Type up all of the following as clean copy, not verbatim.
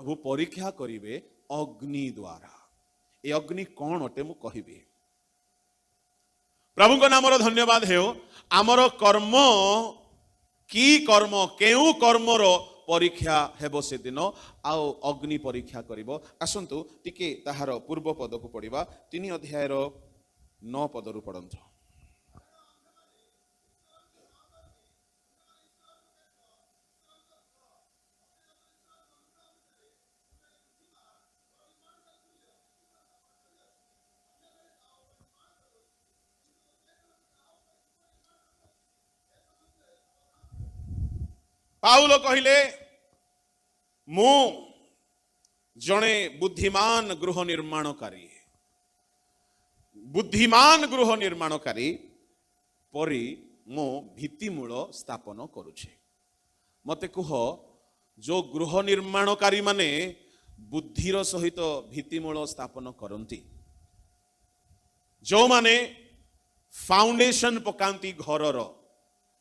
प्रभु परीक्षा करिवे अग्नि द्वारा। ए अग्नि कौन अटे मु कहिबी। प्रभु को नामर धन्यवाद हेउ। आमर कर्म की कर्म केउ कर्मर परीक्षा हेबो से दिन आउ अग्नि परीक्षा करिवो। आसंतु टिके ताहार पूर्व पद को पढ़िबा 3 अध्याय 9 पद रु पढ़ंतु। पाउल कहिले मु जणे बुद्धिमान गृह निर्माणकारी, बुद्धिमान गृह निर्माणकारी परी मो भित्तिमूल स्थापन करुछे। मते कुह जो गृह निर्माणकारी माने बुद्धिर सहित भित्तिमूल स्थापन करंती, जो माने फाउंडेशन पकांती घरर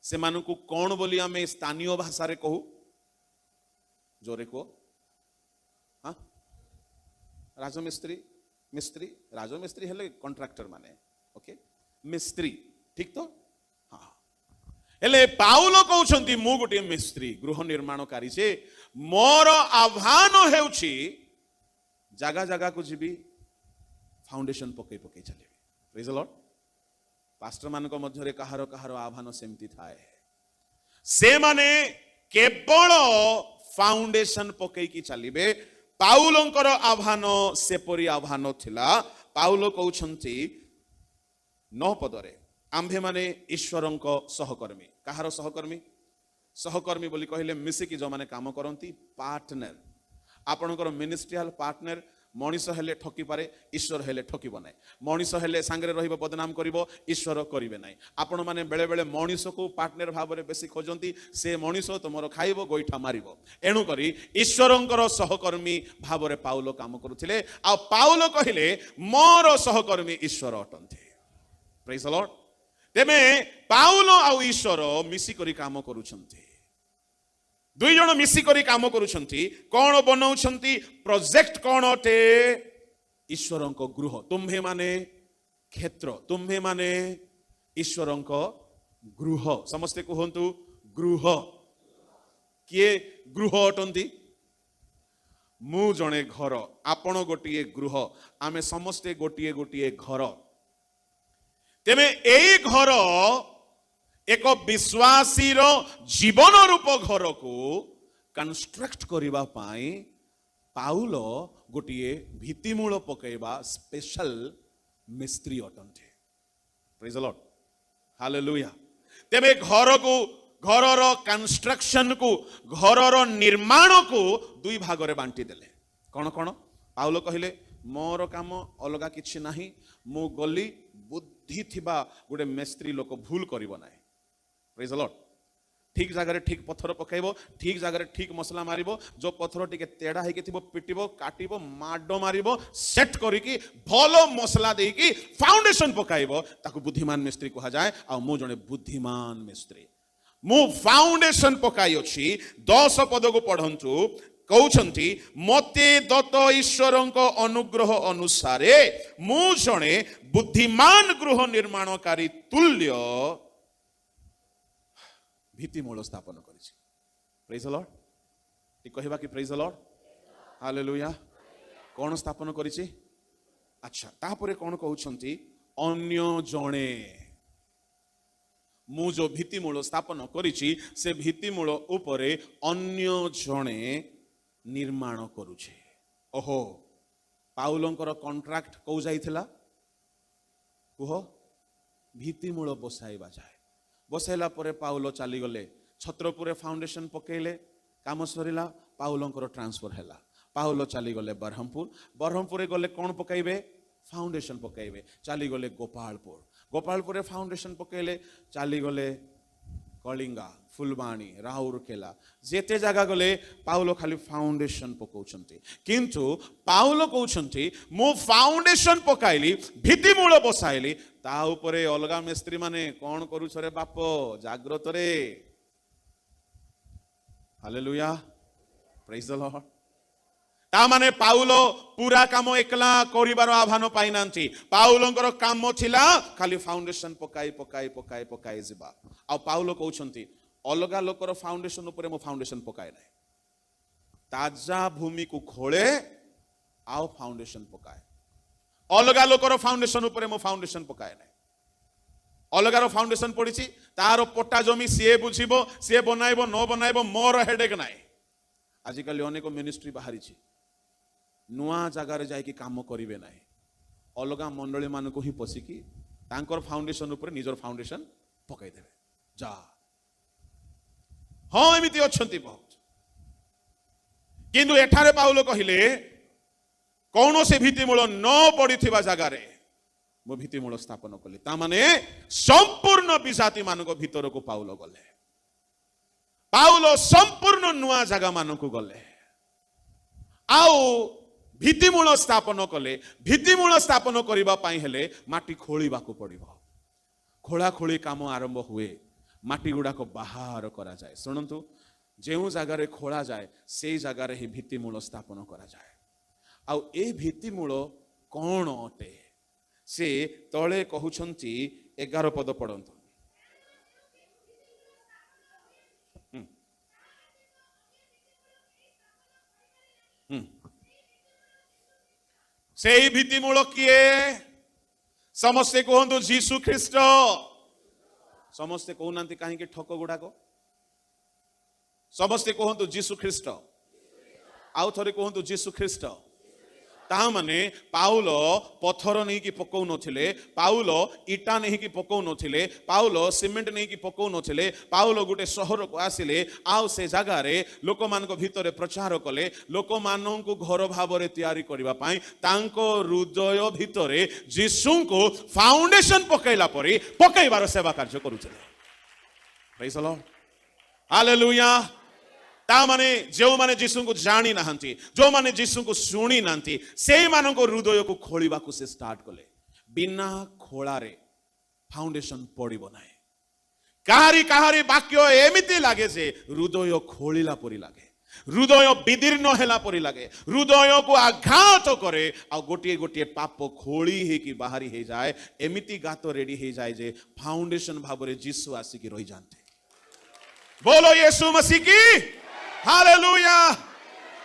से मानकु कौन बोली आमे स्थानीय भाषा रे कहू, जोरे को हाँ राजमिस्त्री, मिस्त्री, राजमिस्त्री हेले कॉन्ट्रैक्टर माने, ओके मिस्त्री, ठीक तो हाँ। हेले पाउल कहउछंती मु गोटे मिस्त्री गृह निर्माणकारी से मोर आह्वान हेउछि जागा जागा को जीवी फाउंडेशन पकई पकई चलेबी। Praise the lord. पास्टर मानक मध्यरे कहार कहार आह्वान सेमती थाए, से माने केवल फाउंडेशन पकई की चलिबे। पाउलंकर आह्वान सेपरी आह्वान थिला। पाउल कहउछंती 9 पदरे आम्भे माने ईश्वरंक सहकर्मी। कहार सहकर्मी? सहकर्मी बोली कहले मिसिकी जो माने काम करंती, पार्टनर। आपनकर मिनिस्ट्रियल पार्टनर। मनीष हेले ठकी पारे, ईश्वर हेले ठकीब ना। मनीष हेले सांगरे रहिबो बदनाम करिवो, ईश्वर करिवे ना। आपण माने बेले बेले मनीष को पार्टनर भाव में बेसी खोजंती, से मनीष तुमर खाइबो गोइठा मारिबो। एणु करी ईश्वरंकर सहकर्मी भाव में पाउल काम करुथिले। आ पाउल कहिले मोर सहकर्मी ईश्वर अटंती। Praise the lord. तेमे पाउल आ ईश्वर मिसी करी काम करूछंती। दुई जन मिसी करी काम करूछंती। कौन बनाउछंती? प्रोजेक्ट कौन अटे? ईश्वरंक गृह। तुम्हे माने क्षेत्र, तुम्हे माने ईश्वरंक गृह। समस्ते कहंतु गृह। किए गृह अटंती? मु जणे घर, आपण गोटिए गृह, आमे समस्ते गोटिए गोटिए घर। तेमे एई घर एक विश्वासी रो जीवन रूप घर को कंस्ट्रक्ट करिबा पाई पाउल गोटिए भित्तिमूल पकेबा स्पेशल मिस्त्री अटंते। Praise the lord. हालेलुया। तेबे घर को, घरर कंस्ट्रक्शन को, घरर निर्माण को 2 भाग रे बांटी देले। कौन कौन? पाउल कहिले मोर काम अलगा किछि नाही, मु गली बुद्धि थिबा गोटे मिस्त्री लोक भूल करिवो नाही। Praise the Lord. ठीक जगह रे ठीक पत्थर पकाइबो, ठीक जगह रे ठीक मसला मारिबो। जो पत्थर टिके तेढ़ा हेकि थिबो पिटिबो, काटिबो, माडो मारिबो, सेट करिकि भलो मसला देकी फाउंडेशन पकाइबो। ताकू बुद्धिमान मिस्त्री कहा जाए। आ मु जने बुद्धिमान मिस्त्री, मु फाउंडेशन पकाई अछि। 10 पद को पढ़ंतु। कहउछंती मते दत्त ईश्वरंक अनुग्रह अनुसारे मु जने बुद्धिमान गृह निर्माणकारी तुल्य भित्तिमूल स्थापन करिछि। Praise the lord. टी कहबा कि प्रेज द लॉर्ड। हालेलुया। कौन स्थापन करिछि? अच्छा, तापरे कौन कहउछंती? अन्य जणे मु जो भित्तिमूल स्थापन करिछि से भित्तिमूल उपरे अन्य जणे निर्माण करुछे। ओहो, पाउलंकर कॉन्ट्रैक्ट को जाइथिला? कुह भित्तिमूल बसाइबा जाए। बसाइला परे पाउल चली गले छत्रपुरे फाउंडेशन पकेले, काम सरीला। पाउलंकर ट्रांसफर हैला। पाउल चली गले बरहमपुर। बरहमपुर गले कौन पकाइबे? फाउंडेशन पकाइबे। चली गले गोपालपुर। गोपालपुर फाउंडेशन पकेले। चली गले कलिंगा, फुलबाणी, राउरकेला। जेते जगह गले पाउल खाली फाउंडेशन पकाउछंती। किंतु पाउल कहउछंती मु फाउंडेशन पकाइली, भित्तिमूल बसाइली, ता उपरे अलगा मिस्त्री माने कौन करूछ रे बाप? जाग्रत रे। हालेलुया। Praise the Lord. ता माने पाउलो पूरा काम एकला करिबार आह्वान पाई नांती। पाउलोंकर काम थिला खाली फाउंडेशन पकाई पकाई पकाई पकाई जिबा। आ पाउलो कहउछंती अलगा लोकर फाउंडेशन ऊपर मो फाउंडेशन पकाए नाही, ताजा भूमि को खोले आओ फाउंडेशन पकाए। अलगा लोकर फाउंडेशन ऊपर मो फाउंडेशन पकाए नाही। अलगार फाउंडेशन पड़ी तार पट्टा जमी सी बुझीबो सी बनाइबो न बनाइबो मोर हेडेक नाई। आजिकल अनेक मिनिस्ट्री बाहरी नुआ जगार जाइकी काम करिवे नाई, अलगा मंडली मान को ही पशिकी तांकर फाउंडेशन ऊपर निजर फाउंडेशन पकाई देवे जा। हाँ एमिति अछंती बहुत, किंतु एठारे पाउलो कहिले कौन से भित्तिमूल न पड़िथिबा जगारे मो भित्तिमूल स्थापन कले। ता माने संपूर्ण विजाति मानको भितर को पाउलो गले। पाउलो संपूर्ण नुआ जगह मानको गले आउ भित्तिमूल स्थापन कले। भित्तिमूल स्थापन करिबा पई हेले माटी खोलिबाकू पड़िबो। खोला खोली काम आरंभ हुए, माटी गुडा को बाहर करा जाए। सुनंतु जेउ जगारे खोला जाए से जगारे ही भित्तिमूल स्थापन करा जाए। आउ ए भित्तिमूल कौन अटे से तले कहउछंती 11 पद पढ़ंतु। से भित्तिमूल किए समस्ते कहतु जीसु ख्रीस्ट। समस्ते कहना कहीं ठक गुड़ाक समस्ते कहतु जीसु ख्रीस्ट। आउ थरे कहतु जीसु ख्रीस्ट। ता माने पाउलो पत्थर नहीं कि पकाउ नथिले, पाउलो इटा नहीं कि पकाउ नथिले, पाउलो सीमेंट नहीं कि पकाउ नथिले। पाउलो गोटे सहर को आसिले आउ से जगह रे लोक मान को भीतर प्रचार कले। लोक मानन को घर भाबरे तैयारी करबा पई तांको हृदय भीतरे जीसु को फाउंडेशन पकाइला परी पकाइबार सेवा कार्य करूछले। Praise the lord, hallelujah. ता माने जो माने जीसु को जानी नाहंती, जो माने जीसु को सुनी नांती, से मानन को हृदय को खोलिबा को से स्टार्ट कले। बिना खोलारे फाउंडेशन पड़िबो नाही। काहारी काहारी वाक्य एमिति लागे जे हृदय खोलिला परी लागे, हृदय विदीर्ण हेला परी लागे, हृदय को आघात करे आ गोटे गोटे पाप खोली हे कि बाहरी हे जाए। एमिति गात रेडी हे जाए जे फाउंडेशन भाबरे जीसु आसिकी रही जानते। बोलो यीशु मसीह की हालेलुया।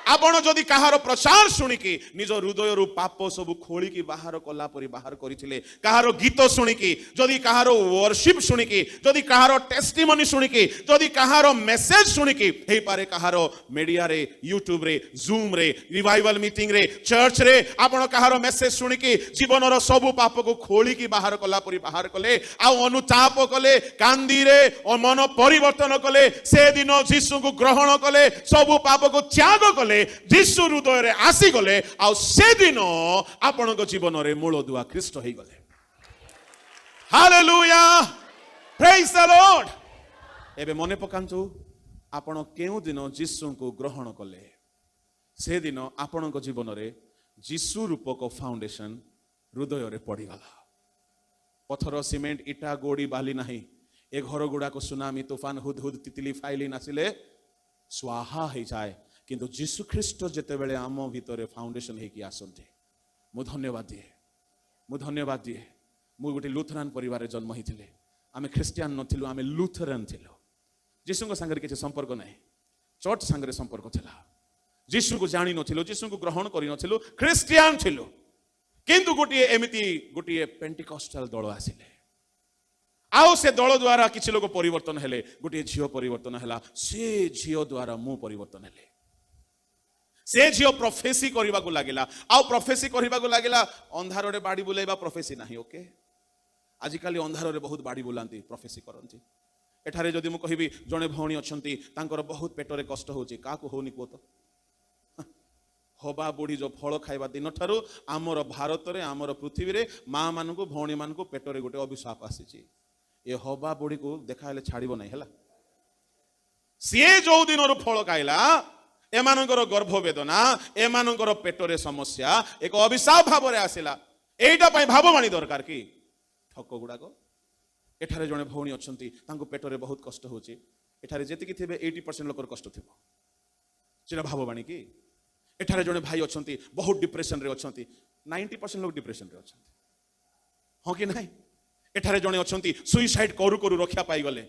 आपण जदि कहार प्रचार शुणिकी निज हृदय रु पाप सब खोलिकी बाहर कला परी बाहर करिथिले, कहार गीत शुणिकी, जदि कहार वर्शिप शुणिकी, जदि कहार टेस्टिमनी शुणिकी, जदि कहार मेसेज शुणिकी हे पारे कहार मीडिया रे, यूट्यूब रे, जूम रे, रिवाइवल मीटिंग रे, चर्च रे आपण कहार मेसेज शुणिकी जीवन रो सब पाप को खोलिकी बाहर कला परी बाहर कले आ अनुताप कले, कांदी रे और मन परिवर्तन कले, से दिन यीशु को ग्रहण कले, सब पाप को त्याग कले, जीसु हृदय रे आसी गले आ से दिन आपण जीवन रे मूल दुआ ख्रीष्ट हो गले। Hallelujah, praise the Lord. एबे मने पकांतु आपण केउ दिन जीसु को ग्रहण कले से दिन आपण जीवन रे जीसु रूपक फाउंडेशन हृदय रे पड़ी गला। पत्थर सीमेंट इटा गोड़ी बाली नहीं। ए घर गुड़ा को सुनामी तूफान हुद हुद तितली फाइली नासिले स्वाहा हो जाए, किंतु जीसु ख्रीष्ट जेते बेले आम भितर फाउंडेशन हेकी आसंते। मु धन्यवाद दिए, मु धन्यवाद दिए। मु गोटे लुथरान परिवार जन्म होइथिले। आमे ख्रिस्टियान नथिलु, आमे लुथरान थिलु। जीसु को संगे किछि संपर्क नाही, चर्च संगे संपर्क थिला। जीसु को जानि नथिलु, जीसु को ग्रहण करि नथिलु, ख्रिस्टियान थिलु। किंतु गोटे एमिति गोटे पेंटिकॉस्टल दल आसिले। आओ से दल द्वारा किछि लोक परिवर्तन हेले, गोटे झियो परिवर्तन हैला। से झियो द्वारा मु परिवर्तन हेले। से झियो प्रोफेसी करबा को लागिला। आ प्रोफेसी करबा को लागिला। अंधार रे बाड़ी बुलाइबा प्रोफेसी नाही। ओके, आजिकाली अंधार रे बहुत बाड़ी बुलांती, प्रोफेसी करंती। एठारे जदि मु कहिबी जणे भौणी अछंती तांकर बहुत पेटरे कष्ट होची, काकू होनी को तो हबा बुढ़ी जो फल खाइबा दिन ठारू आमर भारत रे आमर पृथ्वी रे माँ मानकु भौणी मानकु पेटरे गोटे अभिशाप आसीची। ए हबा बुढ़ी को देखाइले छाड़िबो नाही हैला। सीए जो दिन रु फल खाइला एमानकर गर्भ वेदना, एमानकर पेटरे समस्या एक अभिशाप भाव रे आसिला। एइटा पई भाववाणी दरकार कि ठक गुड़ाक। एठारे जणे भौणी अछंती तांको पेटरे बहुत कष्ट होची। एठारे जेतिकी थिबे 80% लोकर कष्ट थिबो। सेटा भाववाणी कि एठारे जने भाई अछंती बहुत डिप्रेशन रे अछंती 90% लोग डिप्रेशन रे अछंती हाँ कि नहीं एठारे जने अछंती सुइसाइड करू करू रक्षा पाई गले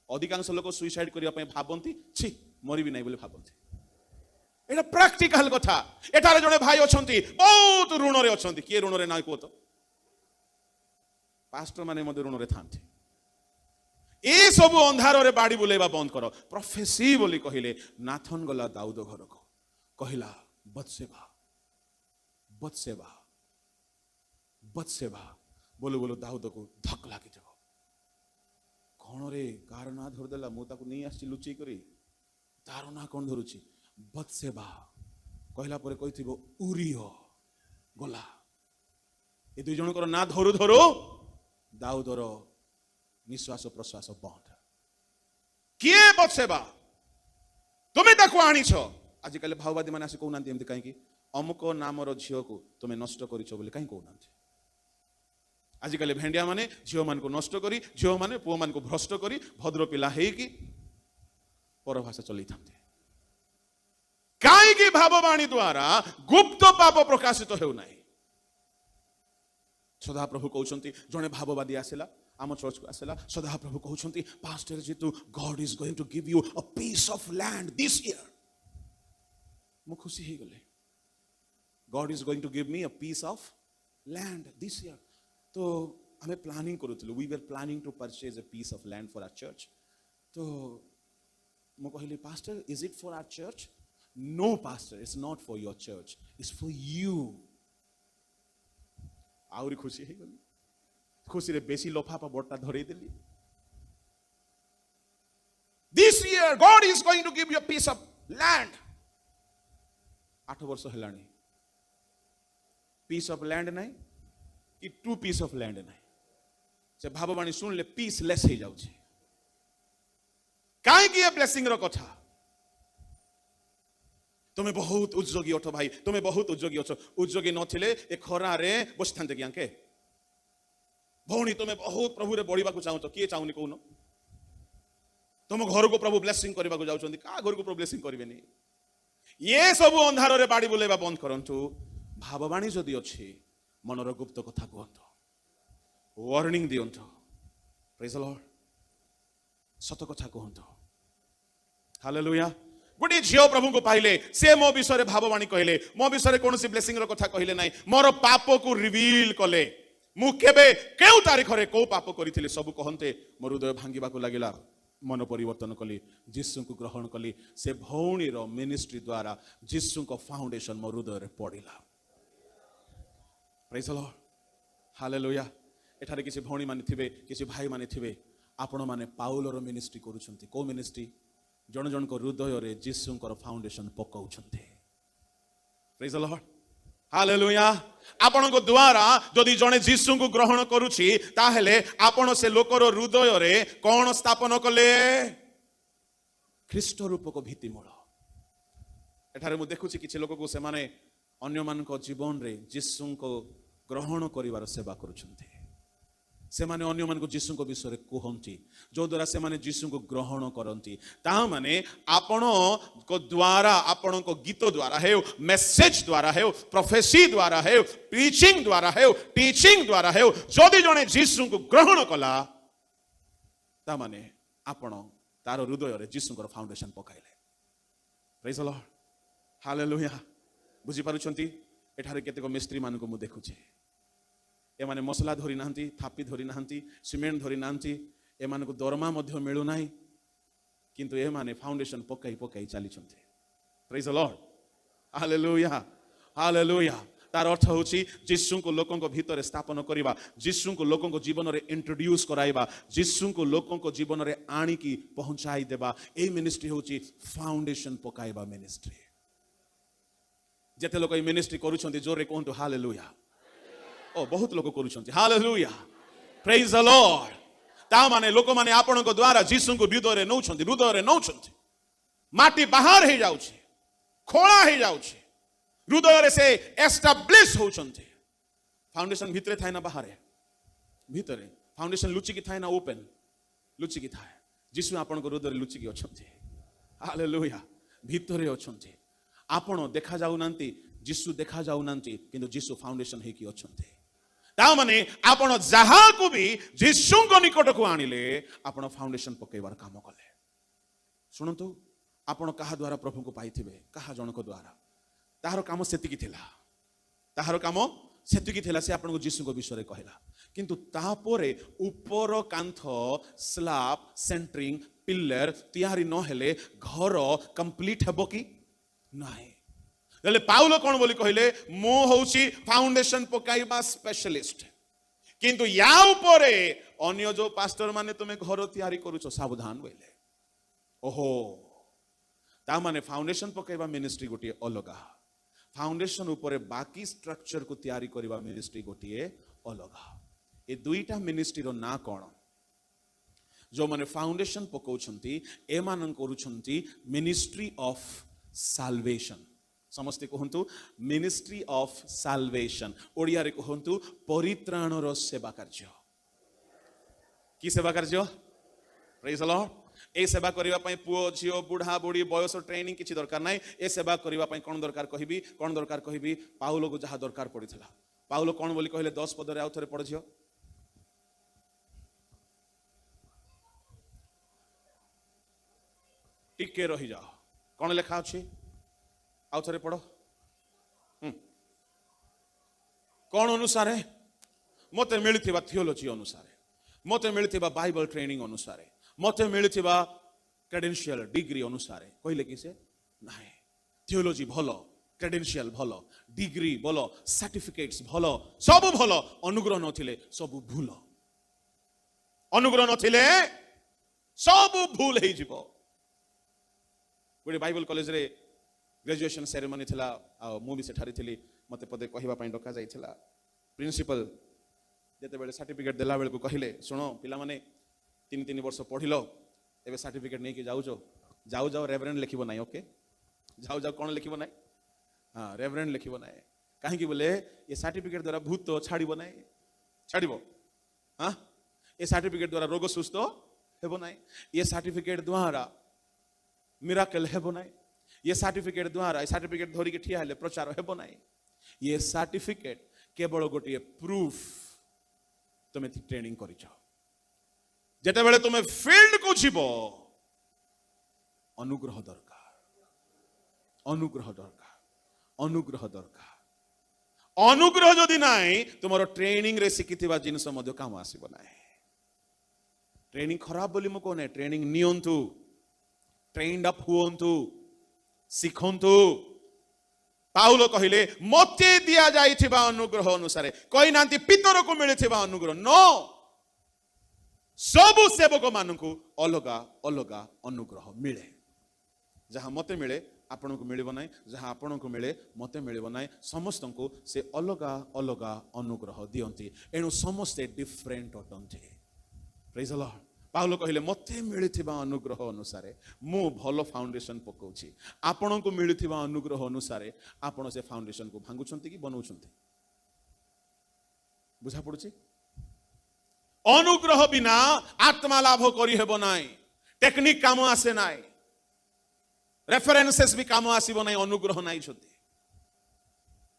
अधिकांश लोग सुइसाइड करिया पय भाबंती छी मरि भी नहीं बोले भाबंती एटा प्रैक्टिकल कथा एठारे जने भाई अछंती बहुत ऋण रे अछंती के ऋण रे ना को तो पास्टर माने मधे ऋण रे थांती ए सब अंधार रे बाड़ी बुलेबा बंद करो प्रोफेसी बोली कहिले नाथन गला दाऊद घर को कहिला बत्सेबा बत्सेबा बत्सेबा बोलो बोलो दाऊद को धक लागी जब कौन रे कार ना धर देला मु ताको नहीं आसी लुचि करी तार ना कौन धरुची बत्सेबा कहला परे कहिथिबो उरियो गला ए दुई जणकर ना धरु धरु दाऊदर निश्वास प्रश्वास बंद किए बत्सेबा तुम्हें ताको आनीछ आजिकल भाववादी मैंने आसी कहना एमती कहीं अमुक नामर झील को तुम्हें नष्ट कर कहीं कहना आजिकल भेंडिया माने झील मान को नष्ट करी झील माने पुओ मान को भ्रष्ट करी भद्र पिला हेकी परभाषा चलई थांते कहीं भाववाणी द्वारा गुप्त पाप प्रकाशित हो नहीं सदा प्रभु कहते जड़े भाववादी आसला आम चर्च को आसला सदा प्रभु कहते पास्टर जी तू God is going to give you a piece of land this year मु खुशी ही गले God is going to give me a piece of land this year तो हमें प्लानिंग करूँ we were planning to purchase a piece of land for our church तो मु कहली pastor is it for our church no pastor it's not for your church it's for you आउरी खुशी ही गली खुशी रे बेसी लोफापा बोटा धरे देली this year God is going to give you a piece of land 8 वर्ष हेलानी पीस ऑफ लैंड नहीं कि 2 पीस ऑफ लैंड नहीं से भाववाणी सुन ले पीस लेस हो जाउछे काहे कि ये ब्लेसिंग रो कथा तुम्हें बहुत उद्योगी अठ भाई तुम्हें बहुत उद्योगी अछ उद्योगी नथिले ए खरा रे बसथांते कि आंके भौणी तुम्हें बहुत प्रभु रे बढ़िबा को चाहू किए चाहूनी कहून तुम घर को प्रभु ब्लेसिंग करबा को जाउछंती का घर को प्रभु ब्लेसिंग करिवेनी ये सब अंधार रे बाड़ी बुलेबा बंद करंतु भाववाणी जदि अछि मनर गुप्त कथा कहंतु वार्निंग दियंतु प्रेज द लॉर्ड सत कथा कहंतु हालेलुया गोटे झील प्रभु को पाइले से मो विषय भाववाणी कहले मो विषय कौन ब्लेसिंग कथा कहले ना मोर पाप को रिवील कले मु केबे केउ तारीख रे को पाप करिथिले सब कहंते मोर हृदय भांगिबा को लागिला मन परिवर्तन कली जीसु को ग्रहण कली से भौणी रो मिनिस्ट्री द्वारा जीसु को फाउंडेशन मोर हृदय रे पड़िला प्रेज द लॉर्ड हालेलुया एठारे किसी भौणी माने थिबे किसी भाई माने थिबे आपण माने पाउल रो मिनिस्ट्री करूछंती को मिनिस्ट्री जन जन को हृदय रे जीसु को फाउंडेशन पकाउछंती प्रेज द लॉर्ड हालेलुया आपण को द्वारा जदि जने जीसु को ग्रहण करूछि ताहेले आपण से लोकर हृदय रे कोन स्थापन कले ख्रीष्ट रूप को भित्तिमूल एठारे मु देखुछि किछि लोक को से माने अन्य मान को जीवन रे जीसु को ग्रहण करिवार सेवा करूछंती से माने अन्य मान को जीसु को विषय कहती जो द्वारा से माने जीसु को ग्रहण करती ता माने आपण को द्वारा आपण को गीत द्वारा है मेसेज द्वारा है प्रोफेसी द्वारा है प्रीचिंग द्वारा है टीचिंग द्वारा है जदि जने जीसु को ग्रहण कला ता माने आपण तार हृदय रे जीसु को फाउंडेशन पकाइले प्रेज द लॉर्ड हालेलुया बुझी पारुछंती एठारे केतेक मिस्त्री मान को मु देखुछे ए माने मसला धरी नांती थापी धरी नांती सीमेंट धरी नांती ए माने को दरमा मध्य मिलु नाही किंतु ए माने फाउंडेशन पकाई पकाई चली छंती praise the lord hallelujah hallelujah तार अर्थ होची जीसु को लोकन को भीतर स्थापन करिबा जीसु को लोकन को जीवन रे इंट्रोड्यूस कराइबा जीसु को लोकन को जीवन रे आणी की पहुंचाई देबा ए मिनिस्ट्री होची फाउंडेशन पकाइबा मिनिस्ट्री जेते लोक ए मिनिस्ट्री करूछंती जोरे कहंतु हालेलुया ओ बहुत लोग करूछंती हालेलुया प्रेज द लॉर्ड ता माने लोक माने आपण को द्वारा जीसु को हृदय रे नौछंती माटी बाहर हे जाउछि खोला हे जाउछि हृदय रे से एस्टैब्लिश होछंती फाउंडेशन भितरे थाय ना बाहर भितरे फाउंडेशन लुचि की थाय ना ओपन लुचि की थाय जीसु आपण को हृदय रे लुचि की अछंती हालेलुया भितरे अछंती आपण देखा जाउनांती जीसु देखा जाउनांती किंतु जीसु फाउंडेशन हेकी अछंती ता माने आपण जहा को भी जीसुଙ୍କ निकट को आनिले आपण फाउंडेशन पकेबार काम कले सुनंतु आपण कहा द्वारा प्रभु को पाइथिबे कहा जनक द्वारा ताहार काम सेतिकी थिला ताहार काम सेतिकी थिला से आपण को जीसुଙ୍କ विषय कहला किंतु तापरे ऊपर कांथ स्लैब सेंटरिंग पिलर तयारी न हेले घर कंप्लीट हेबो की नाही ले पाउलो कोन बोली कहले मो होउची फाउंडेशन पकाइबा स्पेशलिस्ट किंतु या ऊपरे अन्य जो पास्टर माने तुमे घर तयारी करूछो सावधान बोले ओहो ता माने फाउंडेशन पकाइबा मिनिस्ट्री गोटी अलगा फाउंडेशन ऊपर बाकी स्ट्रक्चर को तैयारी करबा मिनिस्ट्री गोटी अलगा ए दुईटा मिनिस्ट्री रो ना कोन जो माने फाउंडेशन पकाउछंती ए मानन करूछंती मिनिस्ट्री ऑफ साल्वेशन समस्ते कहंतु मिनिस्ट्री ऑफ साल्वेशन ओडिया रे कहंतु परित्राण रो सेवा कार्य की सेवा कार्य प्रेज द लॉर्ड ए सेवा करिवा पई पुओ झियो बुढ़ा बुढ़ी बयस ट्रेनिंग किछि दरकार नाही ए सेवा करिवा पई कोन दरकार कहिबी पाउलो को जहा दरकार पड़िथिला पाउलो कोन बोली कहले 10 पद रे आउथरे पढ झियो टिके रही जाओ कोन लेखा अछि आउथरे पढो कोन अनुसार मते मिलिथिबा थियोलॉजी अनुसार मते मिलिथिबा बाइबल ट्रेनिंग अनुसार मते मिलिथिबा क्रेडेंशियल डिग्री अनुसार कहले कि से नाही थियोलॉजी भलो क्रेडेंशियल भलो डिग्री भलो सर्टिफिकेट्स भलो सब भलो अनुग्रह नथिले सब भूल अनुग्रह नथिले सब भूल हे जिवो गोटे बाइबल कॉलेज रे ग्रेजुएशन सेरेमनी थिला आ मु भी सेठारी थिली मते पदे कहिबा पई डका जाइथिला प्रिंसिपल जेते बेले सर्टिफिकेट देला बेले को कहिले सुनो पिला माने 3 वर्ष पढ़िलो एबे सर्टिफिकेट नहीं कि जाउजो जाउ जाउ रेवरेंड लिखिबो नाही ओके जाउ जाउ कोन लिखिबो नाही हां रेवरेंड लिखिबो नाही काहे कि बोले ये सर्टिफिकेट द्वारा भूत तो छाड़िबो नाही छाड़िबो हां ये सर्टिफिकेट द्वारा रोग सुस्थ हेबो नाही ये सर्टिफिकेट द्वारा मिराकल हेबो नाही ये सर्टिफिकेट द्वारा सर्टिफिकेट धोरी के ठिया हेले प्रचार हेबो नाही ये सर्टिफिकेट केवल गोटे प्रूफ तुमे ट्रेनिंग करिछो जेते बेले तुमे फील्ड को जीवो अनुग्रह दरकार अनुग्रह दरकार अनुग्रह दरकार अनुग्रह जदि नाही तुमरो ट्रेनिंग रे सिकिथिबा जिनस मध्य काम आसीबो नाही ट्रेनिंग खराब बोली मु कोने ट्रेनिंग नियंतु ट्रेन्ड अप हुअंतु सिखंतु पाउलो कहिले मते दिया जाइथिबा अनुग्रह अनुसार कोई नांती पितर को मिलिथिबा अनुग्रह नो सब सेवक मानकु अलगा अलगा अनुग्रह मिले जहां मते मिले आपण को मिलिबो नाही जहां आपण को मिले मते मिलिबो नाही समस्त को से अलगा अलगा अनुग्रह दियंती एनु समस्ते डिफरेंट अटंती प्रेज द लॉर्ड पाउलो कहिले मते मिलिथिबा अनुग्रह अनुसार मु भलो फाउंडेशन पकाउछि आपण को मिलिथिबा अनुग्रह अनुसार आपण से फाउंडेशन को भांगुछंती कि बनौछंती बुझा पड़ुछि अनुग्रह बिना आत्मा लाभ करी हेबो नाही टेक्निक काम आसे नाही रेफरेंसेस भी काम आसीबो नाही अनुग्रह नाही छथि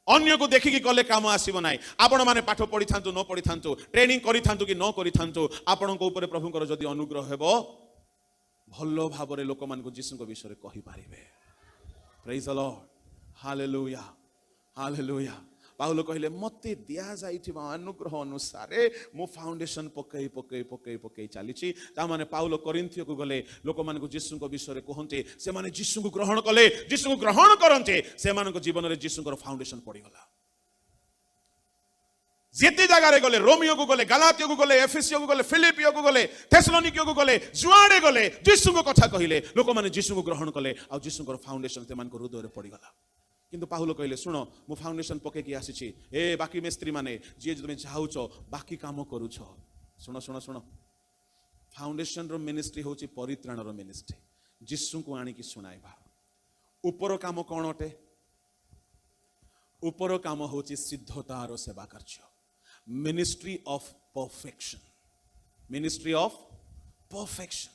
अन्य को देखिकी कले काम आसीबो नाही आपण माने पाठ पढ़ी थांतु न पढ़ी थांतु ट्रेनिंग करी थांतु कि न करी थांतु आपण को ऊपर प्रभुकर जदि अनुग्रह हेबो भलो भाबरे लोक मान को जीसु को विषय कहि पारिबे praise the lord hallelujah hallelujah पाउलो कहिले मते दिया जाइथिबा अनुग्रह अनुसार मो फाउंडेशन पकई पकई पकई पकई चलीछि ता माने पाउलो कोरिन्थियो को गले लोक मान को जीसु को विषय कहंते से माने जीसु को ग्रहण कले जीसु को ग्रहण करंते से मान को जीवन रे जीसु को फाउंडेशन पड़ी गला जेते जगह रे गले रोमियो को गले गलातियो को गले एफेसियो को गले फिलिपियो को गले थेसलोनिकियो को गले जुआडे गले जीसु को कथा कहिले लोक माने जीसु को ग्रहण कले आ जीसु को फाउंडेशन ते मान को हृदय रे पड़ी गला किंतु पाहुलो कहले सुनो मु फाउंडेशन पके की आसी ए बाकी मिस्त्री माने जे तुम चाहूचो बाकी काम करूछ सुनो सुनो सुनो फाउंडेशन रो मिनिस्ट्री होची परित्राण रो मिनिस्ट्री जीसु को आनी की सुनाइबा ऊपर काम कोन अटे ऊपर काम होची सिद्धता रो सेवा कार्य मिनिस्ट्री ऑफ परफेक्शन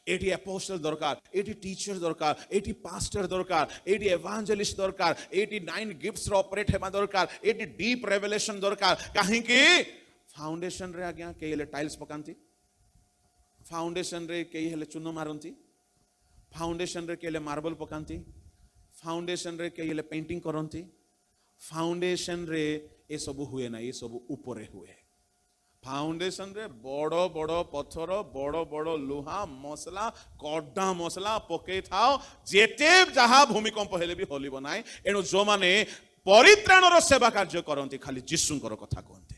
এটি অ্যাপোস্টল দরকার, এটি টিচর দরকার, এটি পাস্টর দরকার, এটি এভাঞ্জেলিস্ট দরকার, এটি 9 গিফটস অপରେଟ୍ ହେବା ଦରକାର, ଏଠି ଡିପ୍ ରେଭେଲେସନ ଦରକାର। କାହିଁକି ଫାଉଣ୍ଡେସନ ରେ ଆଜ୍ଞା କେହି ହେଲେ ଟାଇଲ୍ସ ପକାନ୍ତି, ଫାଉଣ୍ଡେସନ ରେ କେହି ହେଲେ ଚୂନ ମାରନ୍ତି, ଫାଉଣ୍ଡେସନ ରେ କେହି ହେଲେ ମାର୍ବଲ ପକାନ୍ତି, ଫାଉଣ୍ଡେସନ ରେ କେହି ହେଲେ ପେଣ୍ଟିଂ କରନ୍ତି। ଫାଉଣ୍ଡେସନ ରେ ଏସବୁ ହୁଏ ନା, ଏସବୁ ଉପରେ ହୁଏ। फाउंडेशन रे बड़ बड़ पत्थर, बड़ बड़ लुहा, मसला, कड़ा मसला पके थाओ, जेते जहा भूमिकंप हेले भी हलिब नाय। एणु जो माने परित्राणर सेवा कार्य करती खाली जीशुंकर कथा कहते,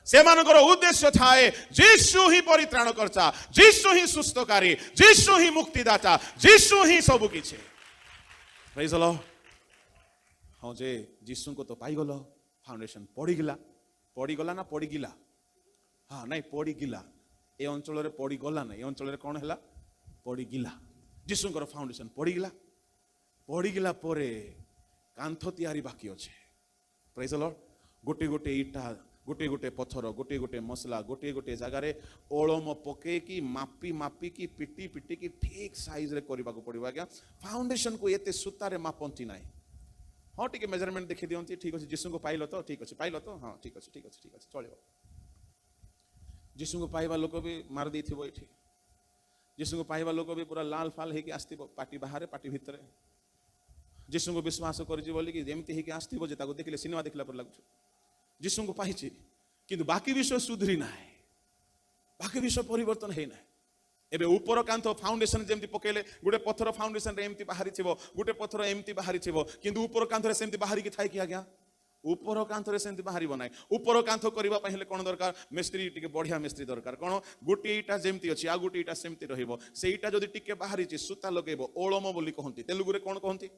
सेमानकर उद्देश्य थाए जीशु ही परित्राण करता, जीशु ही सुस्थकारी, जीशु ही मुक्तिदाता, जीशु ही सब किछि। Praise the Lord. हाँ जे जीशु को तो पाइगल, फाउंडेशन पड़ीगला ना पड़ीगिला, हाँ नहीं पड़ीगिला, ए अंचल रे पड़ीगला ना, ए अंचल रे कौन है पड़ीगिला। जीशुंकर फाउंडेशन पड़ीगिला परे कांथ तैयारी बाकी अच्छे। Praise the Lord. गोटे गोटे इटा, गोटे गोटे पत्थर, गोटे गोटे मसला, गोटे गोटे जगार ओलम पके कि मापी मापी की पिटी पिटी की ठीक साइज रे करबा को पड़िबा। क्या फाउंडेशन को एते सूतारे मापंती नाही। हाँ टिके मेजरमेंट देखि दियंती, ठीक अछि जीशु को पाइलो तो ठीक अछि, पाइलो तो हाँ ठीक अछि, ठीक अछि, ठीक अछि, चलिबो। जीशु को पाइबा लोक भी मार देथिबो एठी, जीशु को पाइबा लोक भी पूरा लाल फाल हेकि आस्तिबो, पार्टी बाहर पार्टी भितरे। जीशु को विश्वास करछि बोली कि जेमति हेकि आस्तिबो जे ताको देखिले सिनेमा देखला पर लागछ। जीशु को पाइछि किंतु बाकी विषय सुधरी नाही, बाकी विषय परिवर्तन हे नाही। एबे ऊपर कांथ फाउंडेशन जेमति पकेले गुटे पत्थर फाउंडेशन रे एमति बाहरी थिबो, गुटे पत्थर एमति बाहरी थिबो, किंतु ऊपर कांथ रे सेमति बाहरी कि थाय कि आज्ञा ऊपर कांथ रे सेमति बाहरी बनाय। ऊपर कांथ करबा पहिले कोन दरकार, मिस्त्री टिके बढ़िया मिस्त्री दरकार। कोन गुटे इटा जेमति अछि आ गुटे इटा सेमति रहिबो, सेइटा जदी टिके बाहरी छि सुता लगेबो, ओळम बोली कहंती। तेलुगु रे कोन कहंती?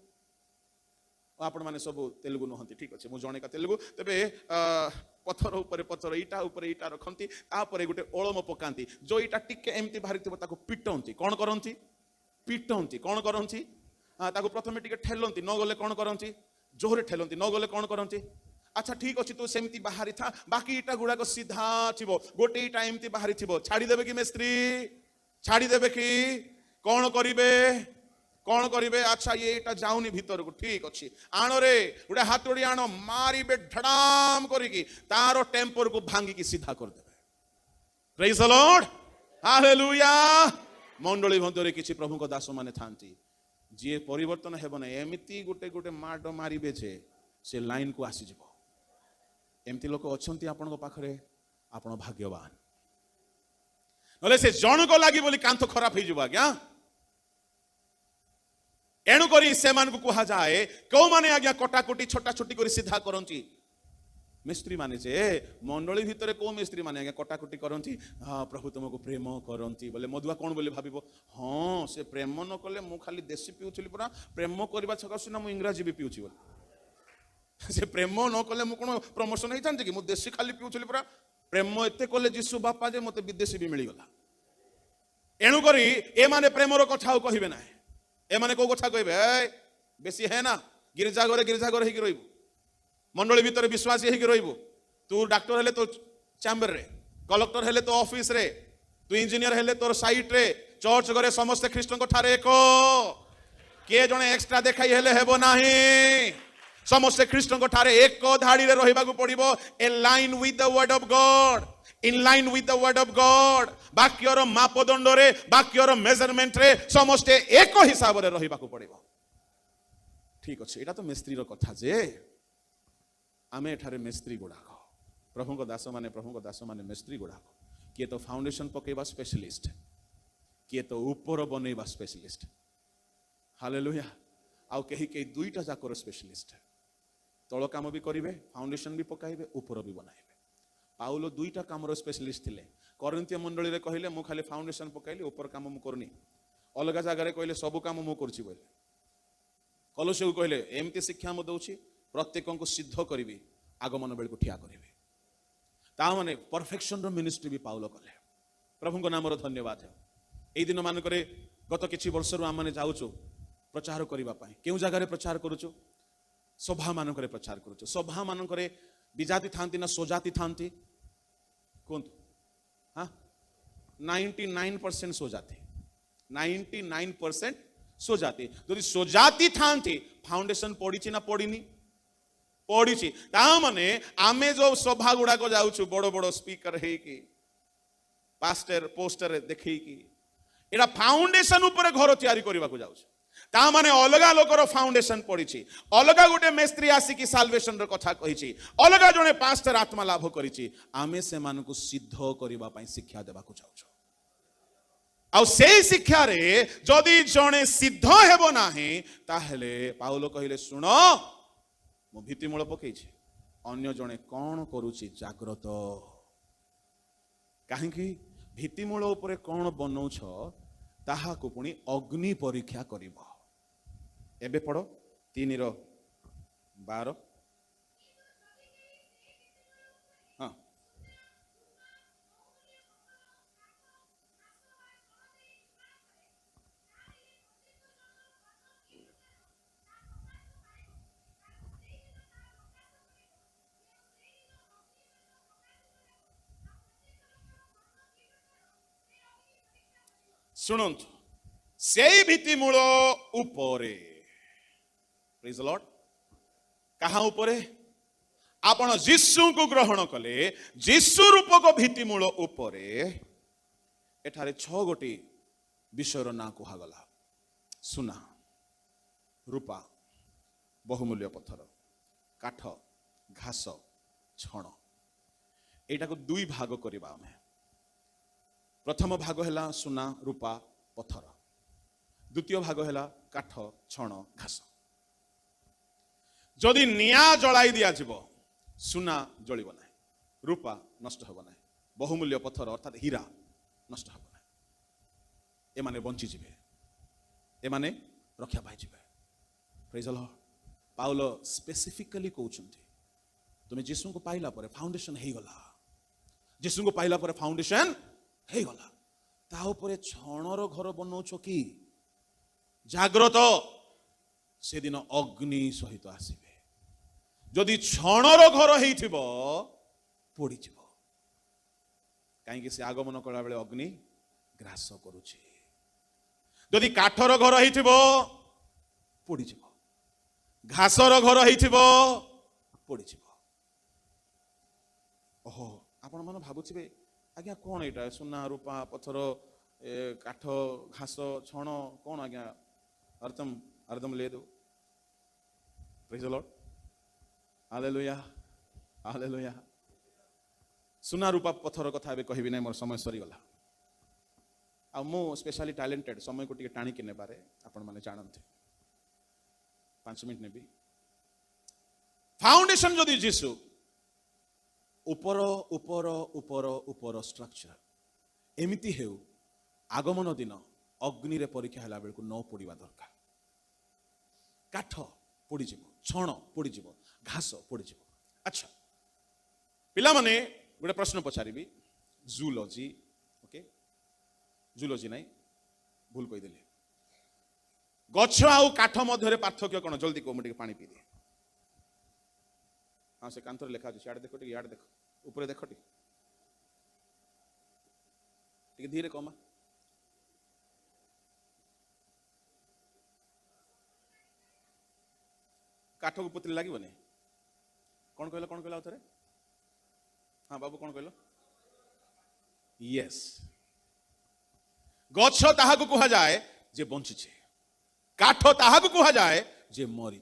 आपण माने सब तेलुगु नहंती, ठीक अछि, मु जणे का तेलुगु। तबे पत्थर ऊपर पत्थर, इटा ऊपर इटा रखंती, तापरे गुटे ओळम पकांती। जो इटा टिके एमति बाहरी थिबो ताको पिटंती। कोन करंती? पिटंती। कोन करंती? ताको प्रथमे टिके ठेलंती, न गले कोन करंती? जोरे ठेलंती, न गले कोन करंती? अच्छा ठीक अछि, तू सेमति बाहरी था, बाकी इटा गुडा को सीधा थिबो, गोटे इटा एमति बाहरी थिबो, छाडी देबे कि मिस्त्री? छाडी देबे कि कोन करिवे? कौन करिवे? अच्छा ये इटा जाउनी भीतर को, ठीक अछि, आनो रे गुडा हातोडी आनो, मारिबे धड़ाम करिकी तारो टेम्पर को भांगी की सीधा कर देबे। Praise the lord, hallelujah. मंडली मध्यरे किछि प्रभु को दास माने थांती, जे परिवर्तन हेबो ना, एमिति गुटे गुटे माड मारिबे जे से लाइन को आसी जिवो। एमती लोक अछंती आपन को पाखरे, आपन भाग्यवान। नले से जण को लागी बोली कांथ खराब हे जिवो आज्ञा। एणु करी सेमान को कहा जाए कौ माने आज्ञा कटाकुटी छोटा छोटी करी सीधा करंती मिस्त्री माने जे मंडली भितरे को मिस्त्री माने आज्ञा कटाकुटी करंती। हाँ प्रभु तुमको प्रेम करंती बोले मधुआ कौन बोले भाबिबो, हाँ से प्रेम न कले मु खाली देशी पिउछली पुरा, प्रेम करबा छकासु ना मु इंग्रजी भी पिउछि बोले। से प्रेम न कले मु कोन प्रमोशन होई थांती कि मु देशी खाली पिउछली पुरा, प्रेम एते कले जिसु बापा जे मते विदेशी भी मिली गला। एणु करी ए माने प्रेमर कथा कहिबे ना, ए माने को कथा कहबे बेसी है ना, गिरजा घरे हेकि रहिबो, मंडली भितर विश्वासी हेकि रहिबो। तू डॉक्टर हेले तो चैम्बर रे, कलेक्टर हेले तो ऑफिस रे, तू इंजीनियर हेले तोर साइट रे, चर्च घरे समस्त ख्रीष्टन को ठारे एको के जणे एक्स्ट्रा देखाई हेले हेबो नाही। समस्त ख्रीष्टन को ठारे एक धाड़ी रे रहिबा को पड़िबो, a line with the word of God, in line with the word of God. बाक्यर मापदंड रे, बाक्यर मेजरमेंट रे समस्ते एक हिसाब रे रहिबा को पड़िबो। ठीक अछि, एटा तो मिस्त्री रो कथा जे आमे एठारे मिस्त्री गुडाक, प्रभु को दास माने मिस्त्री गुडाक, किए तो फाउंडेशन पकेबा स्पेशलिस्ट, किए तो ऊपर बनेबा स्पेशलिस्ट। हालेलुया। आउ कही कही दुईटा जाकर स्पेशलिस्ट, तळ काम भी करिवे, फाउंडेशन भी पकाइबे, ऊपर भी बनाइबे। पाउलो दुईटा कामर स्पेशलिस्ट थिले। कोरिन्थिय मंडली रे कहिले मु खाली फाउंडेशन पकाइली, ऊपर काम मु करनी। अलगा जगह रे कहिले सब काम मु करछि बोले। कलोसे को कहिले एमती शिक्षा मु दउछि, प्रत्येक को सिद्ध करिवि, आगमन बेल को ठिया करिवि। ता माने परफेक्शन रो मिनिस्ट्री भी पाउलो कले। प्रभु को नाम रो धन्यवाद है। एई दिन मान करे गत किछि वर्ष रु आम माने जाउछु प्रचार करिबा पई। केउ जगह रे प्रचार करूछु? सभा मान करे प्रचार करूछु। सभा मान करे विजाति थांती ना सोजाति थांती? कोन हाँ 99% सोजाति, 99% सोजाती जदि सोजाती थांती फाउंडेशन पड़ी ना पड़ीनी पड़ी ता माने आमे जो सभा गुड़ाक जाऊँ बड़ बड़ स्पीकर है कि पास्टर पोस्टर देखी कि एटा फाउंडेशन ऊपर घर तैयारी करने को जाऊँ ता माने अलगा लोकर फाउंडेशन पड़ी अलगा गोटे मेस्त्री आसिकी साल्वेशन रो कथा कही अलगा जने पास्टर आत्मा लाभ करी आमे से मानकु सिद्ध करबा पई शिक्षा देबा को चाहू आ से शिक्षा रे जदि जने सिद्ध हेबो नाही ताहेले पाउलो कहिले सुन मो भित्तिमूल पकेइछि अन्य जने कोन करूछि जाग्रत काहेकि भित्तिमूल उपरे कोन बनौछ ताहाकु पुणी अग्नि परीक्षा करिबो एबे पढ़ो 3:12 हाँ शुणंतु से भित्तिमूल उपरे प्रेज द लॉर्ड कहा उपरे आपण जीशु को ग्रहण कले जीशु रूप को भित्तिमूल उपरे एठारे 6 गोटी विषयर ना कुहागला सुना रूपा बहुमूल्य पत्थर काठ घास छण एटा को दुई भाग करबा हमें प्रथम भाग है सुना रूपा पत्थर द्वितीय भाग है काठ छण घास जदि निया जलाई दिया जीव सुना जलिब ना रूपा नष्ट होब ना बहुमूल्य पत्थर अर्थात हीरा नष्ट होब ना एमाने बंची जिवे एमाने रक्षा पाई जिवे प्रेज द लॉर्ड पाउलो स्पेसिफिकली कहउछंती तुमे जीसु को पाइला परे फाउंडेशन हे गला जीसु को पाइला परे फाउंडेशन हे गला ता ऊपर छणर घर बनौछ कि जाग्रत से दिन अग्नि सहित आसीबे जदि छणर घर हेइथिबो पोड़ी जिवो काहेकि से आगमन कला बेले अग्नि ग्रास करूछि जदि काठर घर हेइथिबो पोड़ी जिवो घासर घर हेइथिबो पोड़ी जिवो ओहो आपण मन भाबुथिबे आज्ञा कौन एटा सुना रूपा पत्थर काठ घास छण कौन आज्ञा अर्थम ले दो praise the lord hallelujah hallelujah सुना रूपा पत्थर कथा ए कहबी नै मोर समय सरी गला आ मो स्पेशली टैलेंटेड समय को टिके टाणी के नेबारे आपण माने जानंते 5 मिनिट नेबी फाउंडेशन जदि जीसु ऊपर ऊपर ऊपर ऊपर स्ट्रक्चर एमिति हेउ आगमन दिन अग्नि रे परीक्षा हला बेल को न पड़िबा दरकार काठ पड़ी जीव छण पड़ी जीव घास पड़ी जीव अच्छा पिला माने गोटे प्रश्न पचारिबी जूलॉजी ओके जूलॉजी नहीं भूल कहि देली गछ आउ काठ मध्य पार्थक्य कोन जल्दी को मुटे पानी पी दे हाँ से कांतर लिखा अछि याड देखो टिके याड देखो ऊपर देखो टिके धीरे कमा काठ को पुतली लगे नहीं कौन कहला उथरे हाँ बाबू कौन कहल यस गछ ताहाकु कुहा जाए जे बंची काठ ताहाकु कुहा जाए जे मरी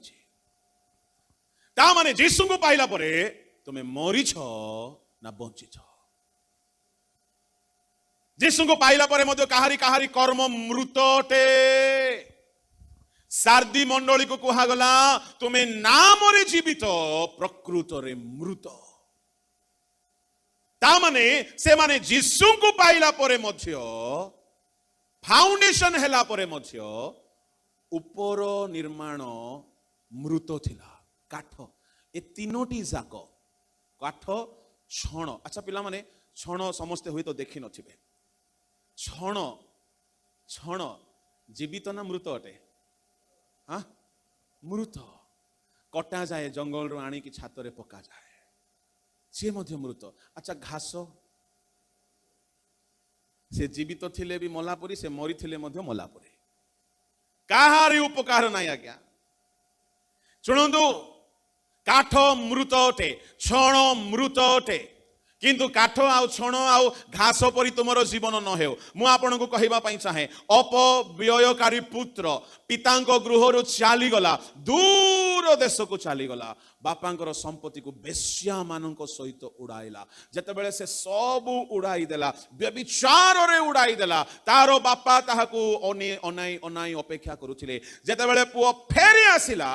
ता माने जीसु को पाइला परे तुमे मरी ना बंची जीसु को पाइला परे मध्य काहारी काहारी कर्म मृतटे सारदी मंडली को कुहागला तुम्हें नामरे जीवित प्रकृत रे मृत ता माने से माने जीसु को पाइला परे मध्य फाउंडेशन हेला परे मध्य ऊपर निर्माण मृत थिला काठ ए तीनोटी जाक काठ छण अच्छा पिला माने छण समस्ते हुई तो देखि नथिबे छण छण जीवित ना मृत अटे हाँ मृत कटा जाए जंगल रो आनी की छात रे पका जाए सी मध्य मृत अच्छा घास से जीवित थिले भी मला परी से मरी थिले मध्य मला परी काहारी उपकार नाही आज्ञा शुणु काठ मृत अटे छण मृत अटे किंतु काठ आउ छण आउ घास परी तुमर जीवन न हेउ मु आपन को कहिबा पई चाहे अपव्ययकारी पुत्र पितांको गृहरु चाली गला दूर देश को चाली गला बापांकर संपत्ति को बेश्या मानक सहित उड़ाइला जते बेले से सब उड़ाई देला व्यभिचार रे उड़ाई देला तारो बापा ताहाकू अनाई अनाई अपेक्षा करुथिले जते बेले पुओ फेरी आसिला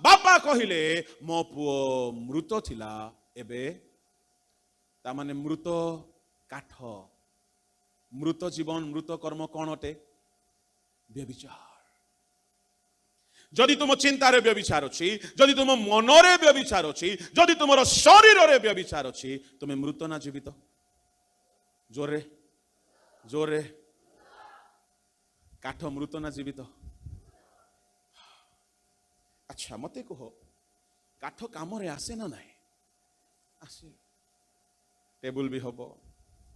बापा कहिले मो पुओ मृत थिला एबे तामाने मृत काठ मृत जीवन मृत कर्म कौन अटे व्यभिचार जदि तुम चिंतार व्यभिचार अच्छी जदि तुम मनरे व्यभिचार अच्छी जदि तुम शरीर रे व्यभिचार अच्छी तुम्हें मृत ना जीवित जोरे जोरे काठ मृत ना जीवित अच्छा मते कह काठ काम रे आसे ना नहीं आसे टेबुल भी हम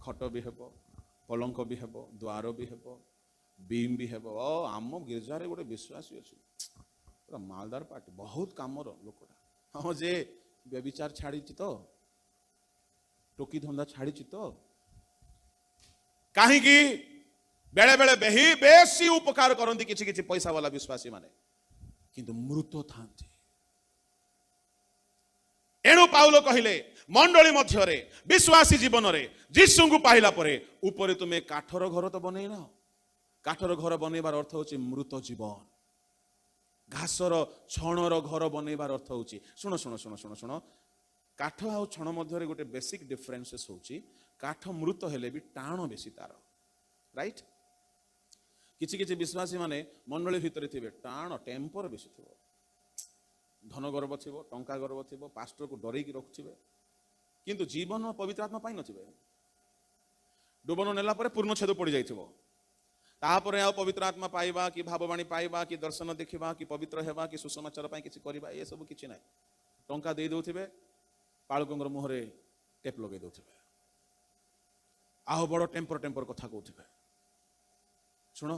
खट भी हम पलंक भी हम द्वार भी हम बीम भी हम आम गिरजार गोटे विश्वासी अच्छी पूरा मालदार पार्टी बहुत कामर लोकटा हाँ जे व्यभिचार छाड़ी तो टोकी धंदा छाड़ी तो कहीं बेले बेले बेही बेसी उपकार करती किसी किसी पैसा वाला विश्वासी माने किंतु मृत था एणु पाउल कहिले मंडली मध्यरे विश्वासी जीवन रे जीसु को पाइला परे ऊपर तुम्हें काठर घर तो बनै ना काठर घर बनैबार अर्थ होची मृत जीवन घासर छणर घर बनैबार अर्थ होची सुनो सुनो सुनो सुनो सुनो काठ आ छण मध्यरे गोटे बेसिक डिफरेंसेस होची काठ मृत हेले भी टाण बेसी तार राइट किछि किछि विश्वासी माने मंडली भितरे थिबे टाण टेम्पर बेसी थिबो धन गर्व थी टंका गर्व थी पास्टर को डरैकी रखुवे किंतु जीवन पवित्र आत्मा पाई नथिबे डुबन नेला परे पूर्ण छेद पड़ जाइथिबो तापरे आ पवित्र आत्मा पाइबा कि भाववाणी पाइबा कि दर्शन देखिबा कि पवित्र हेबा कि सुसमाचार पाई किछि करिबा ए सब किछि नै टंका दे दउथिबे पाळकंगर मुहरे टेप लगे दउथिबे आहो बड़ टेम्पर टेम्पर कथा कहउथिबे सुनो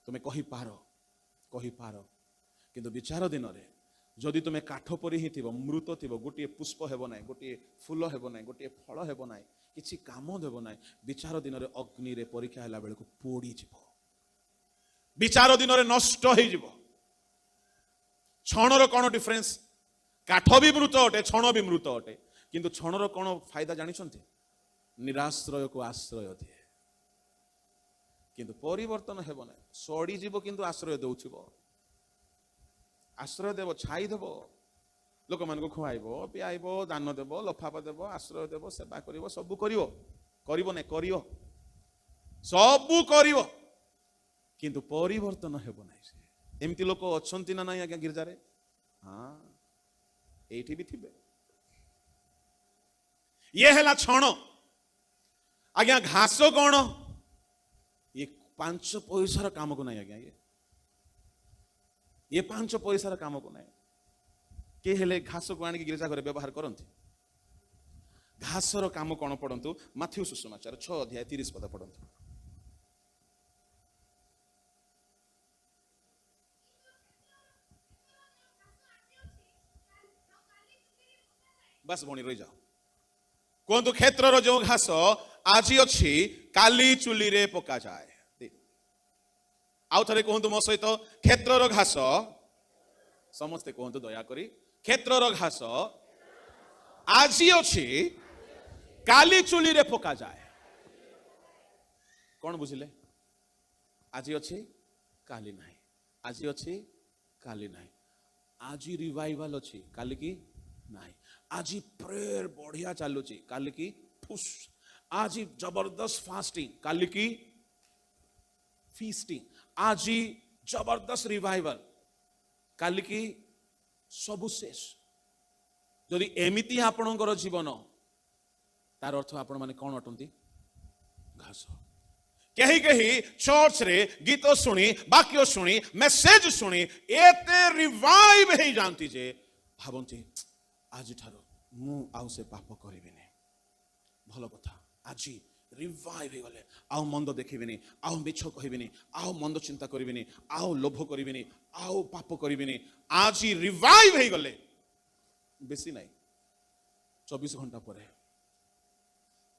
तुमे कहि पारो किंतु विचार दिन रे जदि तुम्हें काठ परी ही थी मृत थी गोटे पुष्प हेब ना गोटे फूल हेब ना गोटे फल हेब ना किसी काम देव ना विचार दिन में अग्नि रे परीक्षा है बेलू पोड़ी विचार दिन में नष्ट हो छणर कौन डिफरेंस काठ भी मृत अटे छण भी मृत अटे किंतु छणर कौन फायदा जानिछंती निराश्रय को आश्रय दिए किंतु परिवर्तन हेब ना सड़ी जीव किंतु आश्रय दउथिबो आश्रय देव छाई देव लोक मान को खुआब पियाब दान देव लफाफा देव आश्रय देव सेवा कर सबू कर सबू कर किंतु परिवर्तन हेब ना एमती लोक अच्छा ना ना आज्ञा गिरजार हाँ ये भी थे ये है छण आज्ञा घास कौन ये 5 पैसार काम को नहीं आज्ञा ये 5 पैसार काम को नहीं के हेले घास को आनिक गिरजा घरे व्यवहार करती घासर काम कौन पढ़ंतु माथ्यू सुसमाचार 6 अध्याय 30 पद पढ़ंतु बस भणी रही जाओ कहतु क्षेत्र जो घास आज अच्छी काली चुली रे पका जाए आउ थे कहतु मो सहित क्षेत्र घास समस्ते कहतु दयाकोरी क्षेत्र घास आज अच्छी काली चुली रे पका जाए कौन बुझिले आज अच्छी काली नहीं आज अच्छी काली नहीं आज रिवाइवल अच्छी काली की नहीं आज प्रेयर बढ़िया चलुची काली की फुस आज जबरदस्त फास्टिंग काली की फीस्टिंग आज जबरदस्त रिवाइवल काली की सबु शेष जदि एमिति आपणकर जीवन तार अर्थ आपण माने कौन अटंती घास कहीं कहीं चर्च रे गीत शुणी वाक्य शुणी मेसेज शुणी एते रिवाइव हो जानती जे भावती आज ठारो मु आउ से पाप करिबिनी भल कथा आज ରିଭାଇଭ୍ ହେଇଗଲେ। ଆଉ ମନ୍ଦ ଦେଖିବିନି, ଆଉ ମିଛ କହିବିନି, ଆଉ ମନ୍ଦ ଚିନ୍ତା କରିବିନି, ଆଉ ଲୋଭ କରିବିନି, ଆଉ ପାପ କରିବିନି। ଆଜି ରିଭାଇଭ୍ ହେଇଗଲେ। ବେଶୀ ନାହିଁ, 24 ଘଣ୍ଟା ପରେ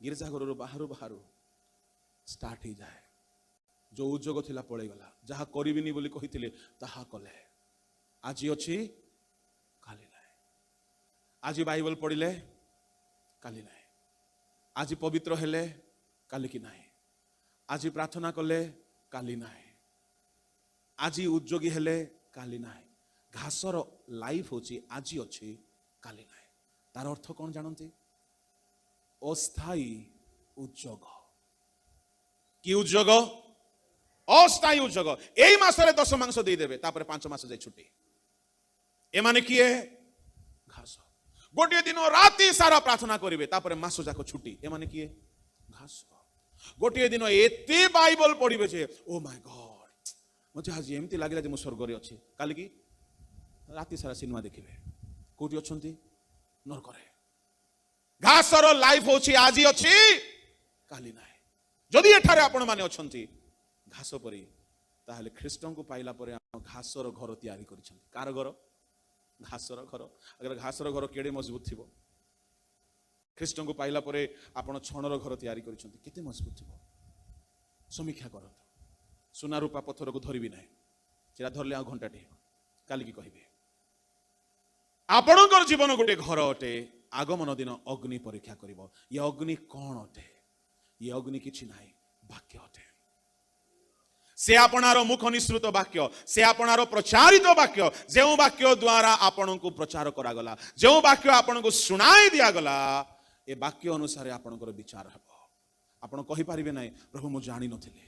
ଗିର୍ଜା ଘରରୁ ବାହାରୁ ବାହାରୁ ଷ୍ଟାର୍ଟ ହେଇଯାଏ। ଯୋଉ ଉଦ୍యోଗ ଥିଲା ପଳେଇଗଲା, ଯାହା କରିବିନି ବୋଲି କହିଥିଲେ ତାହା କଲେ। ଆଜି ଅଛି, କାଲି ନାହିଁ। ଆଜି ବାଇବଲ ପଢିଲେ, କାଲି ନାହିଁ। ଆଜି ପବିତ୍ର ହେଲେ, କାଲି କି ନାହିଁ। ଆଜି ପ୍ରାର୍ଥନା କଲେ, କାଲି ନାହିଁ। ଆଜି ଉଦ୍ଯୋଗୀ ହେଲେ, କାଲି ନାହିଁ। ଘାସର ଲାଇଫ ହଉଛି ଆଜି ଅଛି, କାଲି ନାହିଁ। ତାର ଅର୍ଥ କଣ ଜାଣନ୍ତି? ଅସ୍ଥାୟୀ ଉଦ୍ଯୋଗ। କି ଉଦ୍ଯୋଗ? ଅସ୍ଥାୟୀ ଉଦ୍ଯୋଗ। ଏଇ ମାସରେ 10 ମାଂସ ଦେଇଦେବେ, ତାପରେ 5 ମାସ ଯାଇ ଛୁଟି। ଏମାନେ କିଏ? ଘାସ। ଗୋଟିଏ ଦିନ ରାତି ସାରା ପ୍ରାର୍ଥନା କରିବେ, ତାପରେ ମାସ ଯାକ ଛୁଟି। ଏମାନେ କିଏ? ଘାସ। ଗୋଟିଏ ଦିନ ଏତେ ବାଇବଲ ପଢିବେ ଯେ ଓ ମାଇ ଗଡ, ମତେ ଆଜି ଏମିତି ଲାଗିଲା ଯେ ମୁଁ ସ୍ୱର୍ଗରେ ଅଛି। କାଲି କି ରାତି ସାରା ସିନେମା ଦେଖିବେ। କୋଉଠି ଅଛନ୍ତି? ନରକରେ। ଘାସର ଲାଇଫ ହଉଛି ଆଜି ଅଛି, କାଲି ନାହିଁ। ଯଦି ଏଠାରେ ଆପଣ ମାନେ ଅଛନ୍ତି ଘାସ ପରି, ତାହେଲେ ଖ୍ରୀଷ୍ଟଙ୍କୁ ପାଇଲା ପରେ ଆପଣ ଘାସର ଘର ତିଆରି କରିଛନ୍ତି। କାର ଘର? ଘାସର ଘର। ଆଗରେ ଘାସର ଘର କେଡ଼େ ମଜବୁତ ଥିବ। ଖ୍ରୀଷ୍ଟଙ୍କୁ ପାଇଲା ପରେ ଆପଣ ଛଣର ଘର ତିଆରି କରିଛନ୍ତି, କେତେ ମଜବୁତ ଥିବ। ସମୀକ୍ଷା କରନ୍ତୁ। ସୁନା ରୂପା ପଥରକୁ ଧରିବି ନାହିଁ, ସେଟା ଧରିଲେ ଆଉ ଘଣ୍ଟାଟେ କାଲିକି କହିବେ। ଆପଣଙ୍କର ଜୀବନ ଗୋଟିଏ ଘର ଅଟେ। ଆଗମନ ଦିନ ଅଗ୍ନି ପରୀକ୍ଷା କରିବ। ଇଏ ଅଗ୍ନି କଣ ଅଟେ? ଇଏ ଅଗ୍ନି କିଛି ନାହିଁ, ବାକ୍ୟ ଅଟେ। ସେ ଆପଣାର ମୁଖ ନିସୃତ ବାକ୍ୟ, ସେ ଆପଣାର ପ୍ରଚାରିତ ବାକ୍ୟ, ଯେଉଁ ବାକ୍ୟ ଦ୍ୱାରା ଆପଣଙ୍କୁ ପ୍ରଚାର କରାଗଲା, ଯେଉଁ ବାକ୍ୟ ଆପଣଙ୍କୁ ଶୁଣାଇ ଦିଆଗଲା, ଏ ବାକ୍ୟ ଅନୁସାରେ ଆପଣଙ୍କର ବିଚାର ହେବ। ଆପଣ କହିପାରିବେ ନାହିଁ ପ୍ରଭୁ ମୁଁ ଜାଣିନଥିଲି।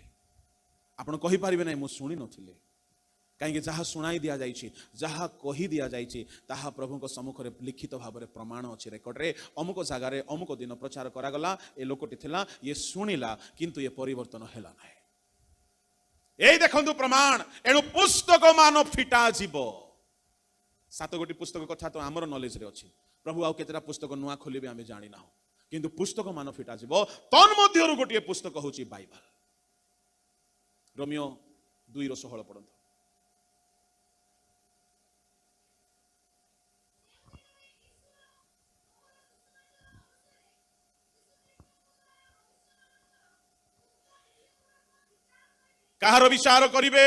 ଆପଣ କହିପାରିବେ ନାହିଁ ମୁଁ ଶୁଣି ନଥିଲି। କାହିଁକି ଯାହା ଶୁଣାଇ ଦିଆଯାଇଛି, ଯାହା କହି ଦିଆଯାଇଛି, ତାହା ପ୍ରଭୁଙ୍କ ସମ୍ମୁଖରେ ଲିଖିତ ଭାବରେ ପ୍ରମାଣ ଅଛି ରେକର୍ଡରେ। ଅମୁକ ଜାଗାରେ ଅମୁକ ଦିନ ପ୍ରଚାର କରାଗଲା, ଏ ଲୋକଟି ଥିଲା, ଇଏ ଶୁଣିଲା, କିନ୍ତୁ ଏ ପରିବର୍ତ୍ତନ ହେଲା ନାହିଁ। এই দেখন্তু প্রমাণ। এণু পুস্তক মান ফিটা যাব। 7 গোটি পুস্তক কথা তো আমার নলেজরে ଅଛି। প্রভু আউ কেতেটা পুস্তক নয়া খোলিবে আমি জানি না, কিন্তু পুস্তক মান ফিটা যাব। তন মধ্যরু গোটিয়ে পুস্তক হଉଛି বাইবেল। রোমিও 2:16 পড়ন্ত। কাহার বিচার করিবে?